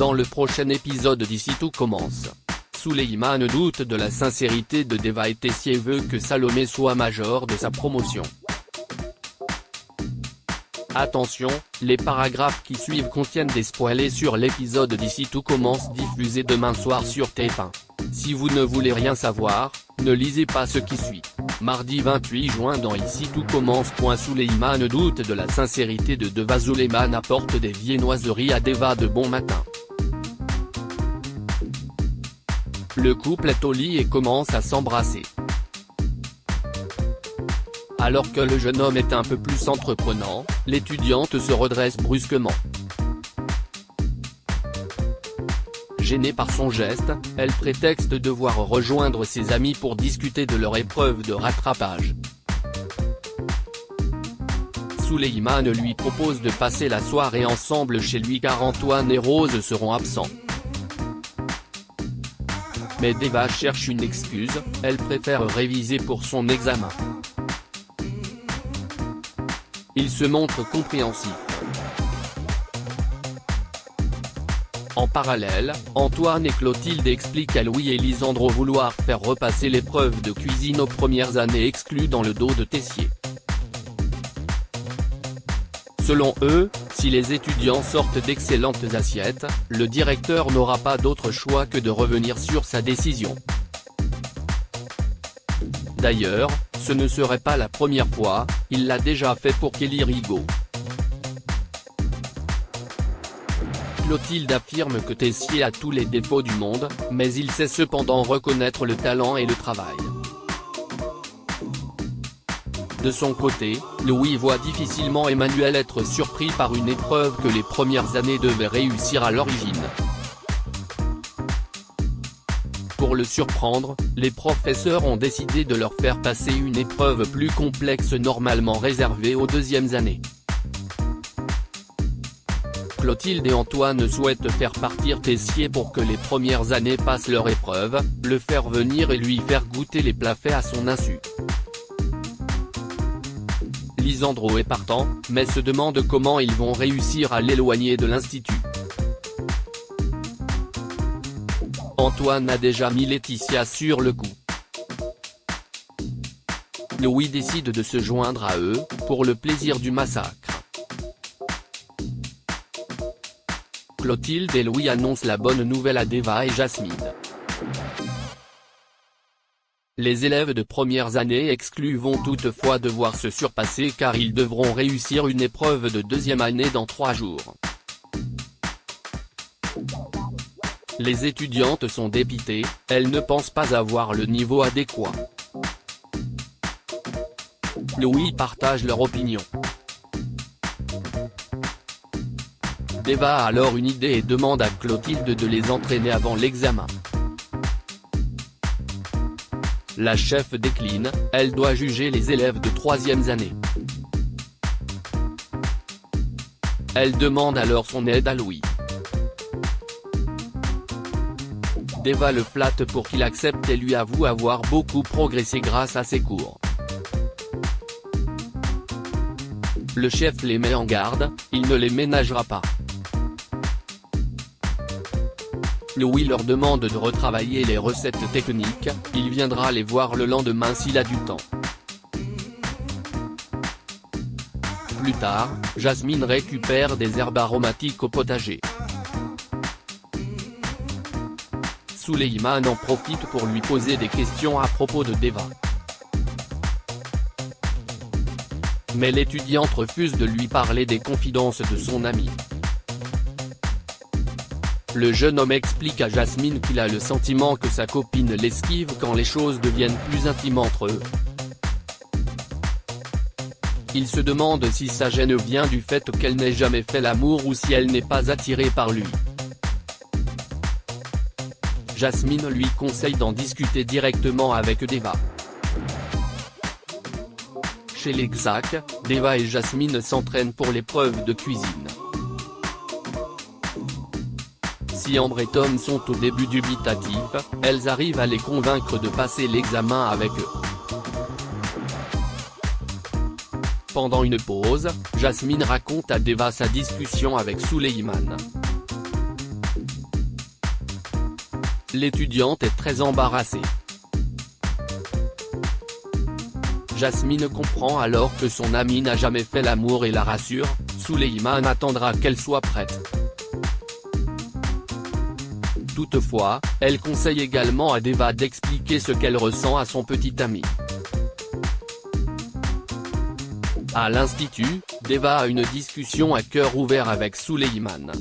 Dans le prochain épisode d'Ici tout commence, Souleyman doute de la sincérité de Deva et Tessier veut que Salomé soit major de sa promotion. Attention, les paragraphes qui suivent contiennent des spoilers sur l'épisode d'Ici tout commence diffusé demain soir sur TF1. Si vous ne voulez rien savoir, ne lisez pas ce qui suit. Mardi 28 juin dans Ici tout commence. Souleyman doute de la sincérité de Deva. Souleyman apporte des viennoiseries à Deva de bon matin. Le couple est au lit et commence à s'embrasser. Alors que le jeune homme est un peu plus entreprenant, l'étudiante se redresse brusquement. Gênée par son geste, elle prétexte devoir rejoindre ses amis pour discuter de leur épreuve de rattrapage. Souleyman lui propose de passer la soirée ensemble chez lui car Antoine et Rose seront absents. Mais Deva cherche une excuse, elle préfère réviser pour son examen. Il se montre compréhensif. En parallèle, Antoine et Clotilde expliquent à Louis et Lisandro vouloir faire repasser l'épreuve de cuisine aux premières années exclues dans le dos de Tessier. Selon eux, si les étudiants sortent d'excellentes assiettes, le directeur n'aura pas d'autre choix que de revenir sur sa décision. D'ailleurs, ce ne serait pas la première fois, il l'a déjà fait pour Kelly Rigaud. Clotilde affirme que Tessier a tous les défauts du monde, mais il sait cependant reconnaître le talent et le travail. De son côté, Louis voit difficilement Emmanuel être surpris par une épreuve que les premières années devaient réussir à l'origine. Pour le surprendre, les professeurs ont décidé de leur faire passer une épreuve plus complexe normalement réservée aux deuxièmes années. Clotilde et Antoine souhaitent faire partir Tessier pour que les premières années passent leur épreuve, le faire venir et lui faire goûter les plats faits à son insu. Lisandro est partant, mais se demande comment ils vont réussir à l'éloigner de l'institut. Antoine a déjà mis Laetitia sur le coup. Louis décide de se joindre à eux, pour le plaisir du massacre. Clotilde et Louis annoncent la bonne nouvelle à Deva et Jasmine. Les élèves de premières années exclus vont toutefois devoir se surpasser car ils devront réussir une épreuve de deuxième année dans 3 jours. Les étudiantes sont dépitées, elles ne pensent pas avoir le niveau adéquat. Louis partage leur opinion. Deva a alors une idée et demande à Clotilde de les entraîner avant l'examen. La chef décline, elle doit juger les élèves de 3e année. Elle demande alors son aide à Louis. Deva le flatte pour qu'il accepte et lui avoue avoir beaucoup progressé grâce à ses cours. Le chef les met en garde, il ne les ménagera pas. Louis leur demande de retravailler les recettes techniques, il viendra les voir le lendemain s'il a du temps. Plus tard, Jasmine récupère des herbes aromatiques au potager. Souleyman en profite pour lui poser des questions à propos de Deva. Mais l'étudiante refuse de lui parler des confidences de son ami. Le jeune homme explique à Jasmine qu'il a le sentiment que sa copine l'esquive quand les choses deviennent plus intimes entre eux. Il se demande si sa gêne vient du fait qu'elle n'ait jamais fait l'amour ou si elle n'est pas attirée par lui. Jasmine lui conseille d'en discuter directement avec Deva. Chez l'Exac, Deva et Jasmine s'entraînent pour l'épreuve de cuisine. Si Ambre et Tom sont au début dubitatifs, elles arrivent à les convaincre de passer l'examen avec eux. Pendant une pause, Jasmine raconte à Deva sa discussion avec Souleyman. L'étudiante est très embarrassée. Jasmine comprend alors que son amie n'a jamais fait l'amour et la rassure, Souleymane attendra qu'elle soit prête. Toutefois, elle conseille également à Deva d'expliquer ce qu'elle ressent à son petit ami. À l'institut, Deva a une discussion à cœur ouvert avec Souleymane.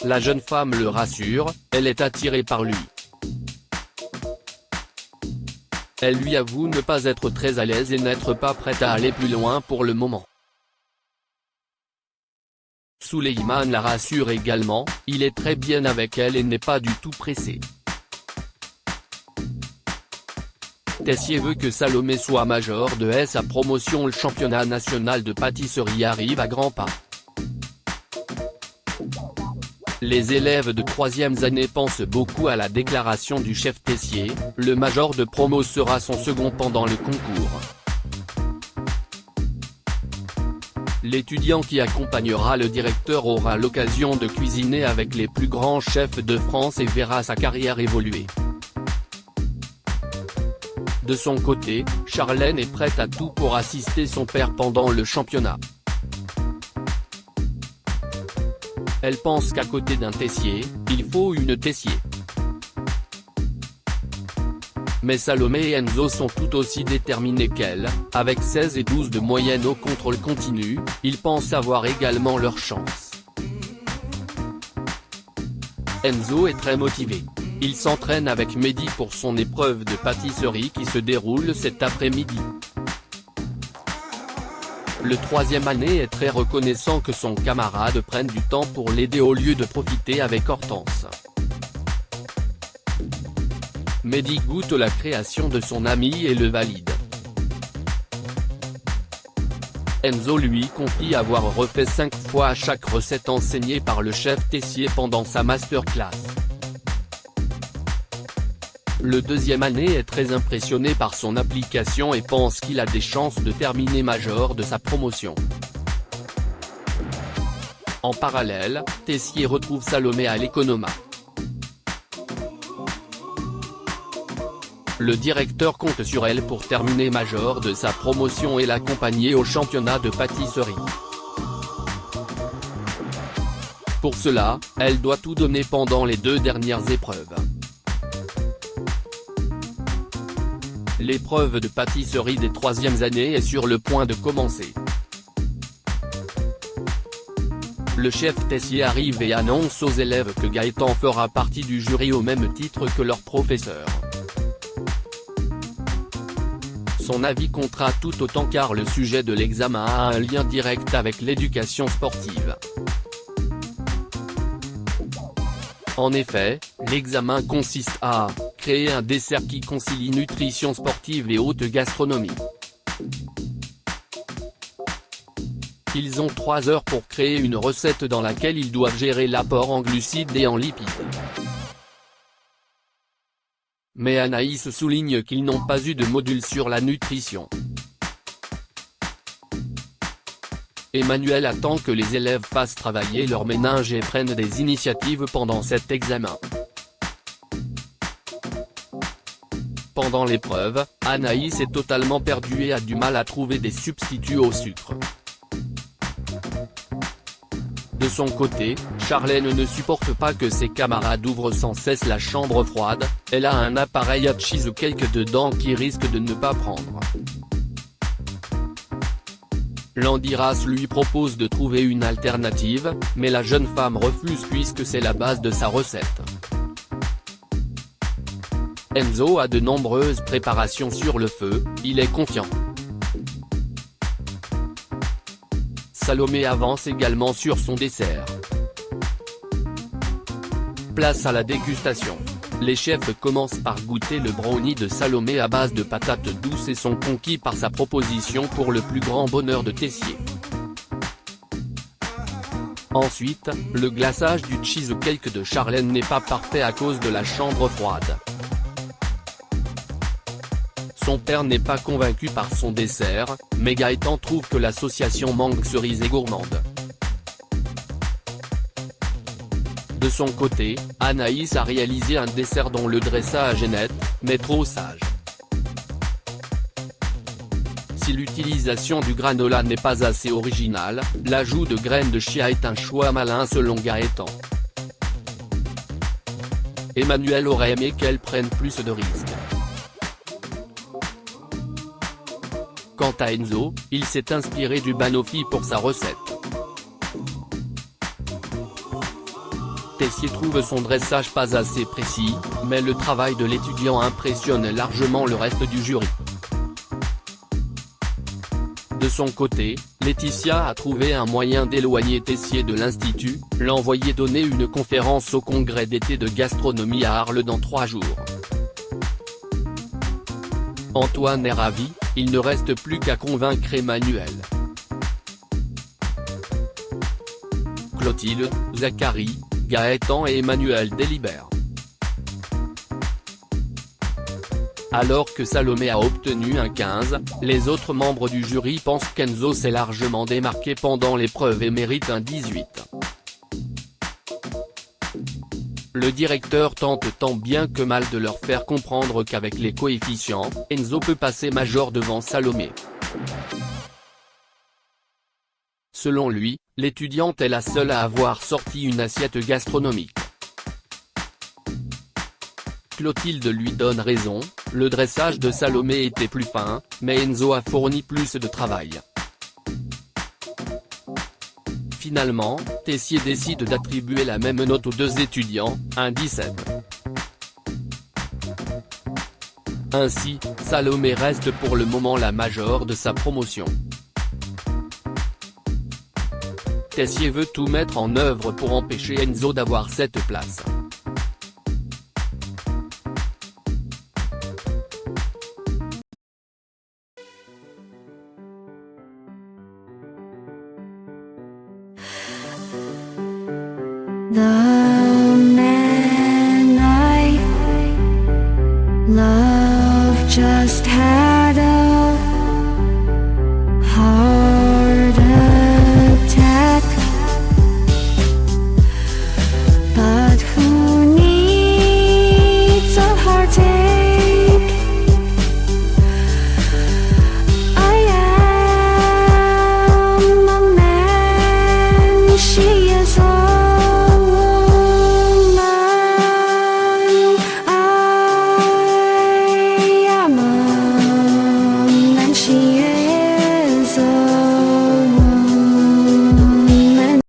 La jeune femme le rassure, elle est attirée par lui. Elle lui avoue ne pas être très à l'aise et n'être pas prête à aller plus loin pour le moment. Souleymane la rassure également, il est très bien avec elle et n'est pas du tout pressé. Tessier veut que Salomé soit major de sa promotion. Le championnat national de pâtisserie arrive à grands pas. Les élèves de 3e année pensent beaucoup à la déclaration du chef Tessier, le major de promo sera son second pendant le concours. L'étudiant qui accompagnera le directeur aura l'occasion de cuisiner avec les plus grands chefs de France et verra sa carrière évoluer. De son côté, Charlène est prête à tout pour assister son père pendant le championnat. Elle pense qu'à côté d'un Tessier, il faut une Tessier. Mais Salomé et Enzo sont tout aussi déterminés qu'elle, avec 16 et 12 de moyenne au contrôle continu, ils pensent avoir également leur chance. Enzo est très motivé. Il s'entraîne avec Mehdi pour son épreuve de pâtisserie qui se déroule cet après-midi. Le 3e année est très reconnaissant que son camarade prenne du temps pour l'aider au lieu de profiter avec Hortense. Mehdi goûte la création de son ami et le valide. Enzo lui confie avoir refait 5 fois à chaque recette enseignée par le chef Tessier pendant sa masterclass. Le 2e année est très impressionné par son application et pense qu'il a des chances de terminer major de sa promotion. En parallèle, Tessier retrouve Salomé à l'Economa. Le directeur compte sur elle pour terminer major de sa promotion et l'accompagner au championnat de pâtisserie. Pour cela, elle doit tout donner pendant les 2 dernières épreuves. L'épreuve de pâtisserie des 3e années est sur le point de commencer. Le chef Tessier arrive et annonce aux élèves que Gaëtan fera partie du jury au même titre que leur professeur. Son avis comptera tout autant car le sujet de l'examen a un lien direct avec l'éducation sportive. En effet, l'examen consiste à créer un dessert qui concilie nutrition sportive et haute gastronomie. Ils ont 3 heures pour créer une recette dans laquelle ils doivent gérer l'apport en glucides et en lipides. Mais Anaïs souligne qu'ils n'ont pas eu de module sur la nutrition. Emmanuel attend que les élèves fassent travailler leur méninge et prennent des initiatives pendant cet examen. Pendant l'épreuve, Anaïs est totalement perdue et a du mal à trouver des substituts au sucre. De son côté, Charlène ne supporte pas que ses camarades ouvrent sans cesse la chambre froide, elle a un appareil à cheesecake dedans qui risque de ne pas prendre. Landiras lui propose de trouver une alternative, mais la jeune femme refuse puisque c'est la base de sa recette. Enzo a de nombreuses préparations sur le feu, il est confiant. Salomé avance également sur son dessert. Place à la dégustation. Les chefs commencent par goûter le brownie de Salomé à base de patates douces et sont conquis par sa proposition pour le plus grand bonheur de Tessier. Ensuite, le glaçage du cheesecake de Charlène n'est pas parfait à cause de la chambre froide. Son père n'est pas convaincu par son dessert, mais Gaëtan trouve que l'association mangue cerise et gourmande. De son côté, Anaïs a réalisé un dessert dont le dressage est net, mais trop sage. Si l'utilisation du granola n'est pas assez originale, l'ajout de graines de chia est un choix malin selon Gaëtan. Emmanuel aurait aimé qu'elle prenne plus de risques. Quant à Enzo, il s'est inspiré du banoffee pour sa recette. Tessier trouve son dressage pas assez précis, mais le travail de l'étudiant impressionne largement le reste du jury. De son côté, Laetitia a trouvé un moyen d'éloigner Tessier de l'Institut, l'envoyer donner une conférence au congrès d'été de gastronomie à Arles dans 3 jours. Antoine est ravi, il ne reste plus qu'à convaincre Emmanuel. Clotilde, Zacharie, Gaëtan et Emmanuel délibèrent. Alors que Salomé a obtenu un 15, les autres membres du jury pensent qu'Enzo s'est largement démarqué pendant l'épreuve et mérite un 18. Le directeur tente tant bien que mal de leur faire comprendre qu'avec les coefficients, Enzo peut passer major devant Salomé. Selon lui, l'étudiante est la seule à avoir sorti une assiette gastronomique. Clotilde lui donne raison, le dressage de Salomé était plus fin, mais Enzo a fourni plus de travail. Finalement, Tessier décide d'attribuer la même note aux 2 étudiants, un 17. Ainsi, Salomé reste pour le moment la major de sa promotion. Tessier veut tout mettre en œuvre pour empêcher Enzo d'avoir cette place. The man I love just had